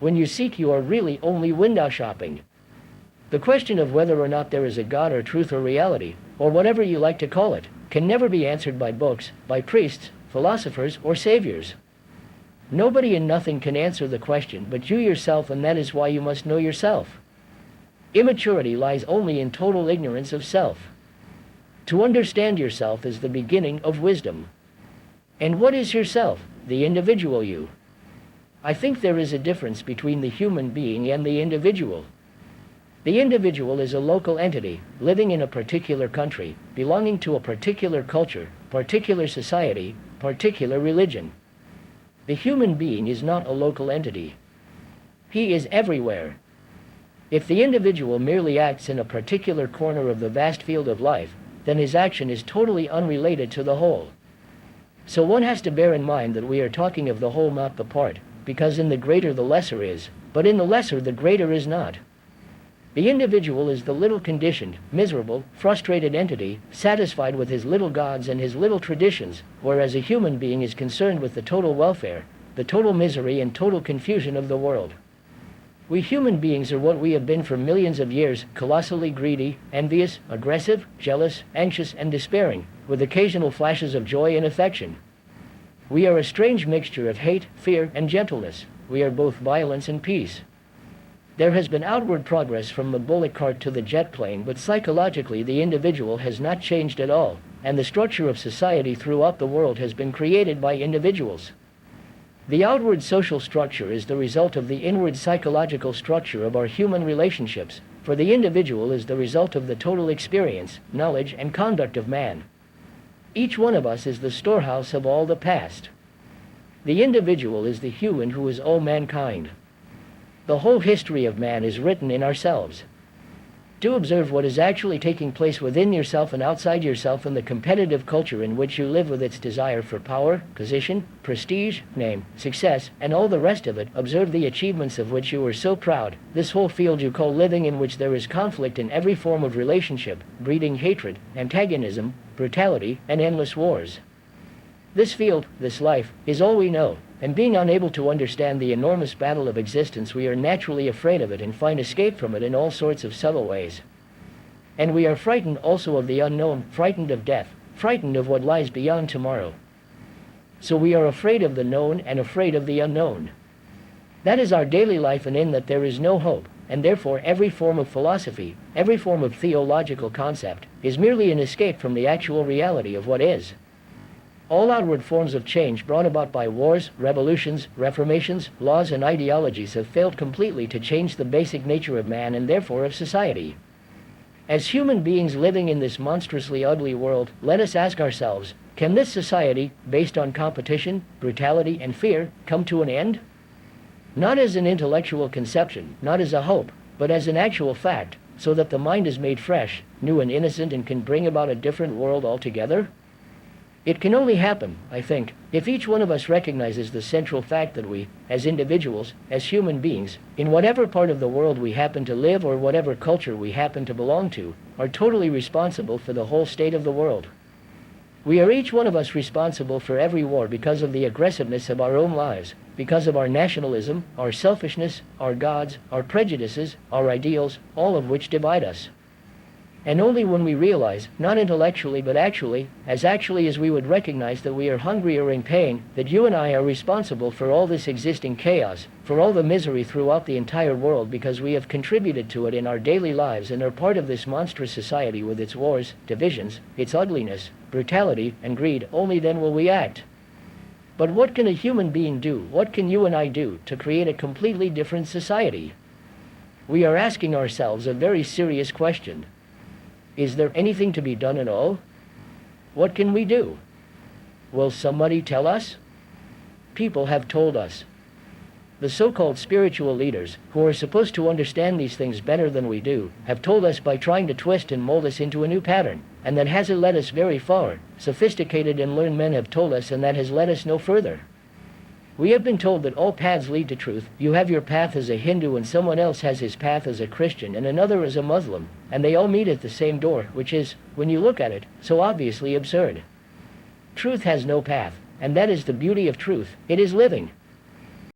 When you seek, you are really only window shopping. The question of whether or not there is a God or truth or reality, or whatever you like to call it, can never be answered by books, by priests, philosophers, or saviors. Nobody and nothing can answer the question but you yourself, and that is why you must know yourself. Immaturity lies only in total ignorance of self. To understand yourself is the beginning of wisdom. And what is yourself? The individual you. I think there is a difference between the human being and the individual. The individual is a local entity, living in a particular country, belonging to a particular culture, particular society, particular religion. The human being is not a local entity. He is everywhere. If the individual merely acts in a particular corner of the vast field of life, then his action is totally unrelated to the whole. So one has to bear in mind that we are talking of the whole, not the part, because in the greater the lesser is, but in the lesser the greater is not. The individual is the little conditioned, miserable, frustrated entity, satisfied with his little gods and his little traditions, whereas a human being is concerned with the total welfare, the total misery and total confusion of the world. We human beings are what we have been for millions of years, colossally greedy, envious, aggressive, jealous, anxious and despairing, with occasional flashes of joy and affection. We are a strange mixture of hate, fear, and gentleness. We are both violence and peace. There has been outward progress from the bullock cart to the jet plane, but psychologically the individual has not changed at all, and the structure of society throughout the world has been created by individuals. The outward social structure is the result of the inward psychological structure of our human relationships, for the individual is the result of the total experience, knowledge, and conduct of man. Each one of us is the storehouse of all the past. The individual is the human who is all mankind. The whole history of man is written in ourselves. Do observe what is actually taking place within yourself and outside yourself in the competitive culture in which you live, with its desire for power, position, prestige, name, success, and all the rest of it. Observe the achievements of which you are so proud, this whole field you call living, in which there is conflict in every form of relationship, breeding hatred, antagonism, brutality, and endless wars. This field, this life, is all we know, and being unable to understand the enormous battle of existence, we are naturally afraid of it and find escape from it in all sorts of subtle ways. And we are frightened also of the unknown, frightened of death, frightened of what lies beyond tomorrow. So we are afraid of the known and afraid of the unknown. That is our daily life, and in that there is no hope, and therefore every form of philosophy, every form of theological concept, is merely an escape from the actual reality of what is. All outward forms of change brought about by wars, revolutions, reformations, laws, and ideologies have failed completely to change the basic nature of man and therefore of society. As human beings living in this monstrously ugly world, let us ask ourselves, can this society, based on competition, brutality, and fear, come to an end? Not as an intellectual conception, not as a hope, but as an actual fact, so that the mind is made fresh, new and innocent, and can bring about a different world altogether? It can only happen, I think, if each one of us recognizes the central fact that we, as individuals, as human beings, in whatever part of the world we happen to live or whatever culture we happen to belong to, are totally responsible for the whole state of the world. We are each one of us responsible for every war because of the aggressiveness of our own lives, because of our nationalism, our selfishness, our gods, our prejudices, our ideals, all of which divide us. And only when we realize, not intellectually but actually as we would recognize that we are hungry or in pain, that you and I are responsible for all this existing chaos, for all the misery throughout the entire world, because we have contributed to it in our daily lives and are part of this monstrous society with its wars, divisions, its ugliness, brutality, and greed, only then will we act. But what can a human being do, what can you and I do, to create a completely different society? We are asking ourselves a very serious question. Is there anything to be done at all? What can we do? Will somebody tell us? People have told us. The so-called spiritual leaders, who are supposed to understand these things better than we do, have told us by trying to twist and mold us into a new pattern, and that hasn't led us very far. Sophisticated and learned men have told us, and that has led us no further. We have been told that all paths lead to truth. You have your path as a Hindu, and someone else has his path as a Christian, and another as a Muslim, and they all meet at the same door, which is, when you look at it, so obviously absurd. Truth has no path, and that is the beauty of truth. It is living.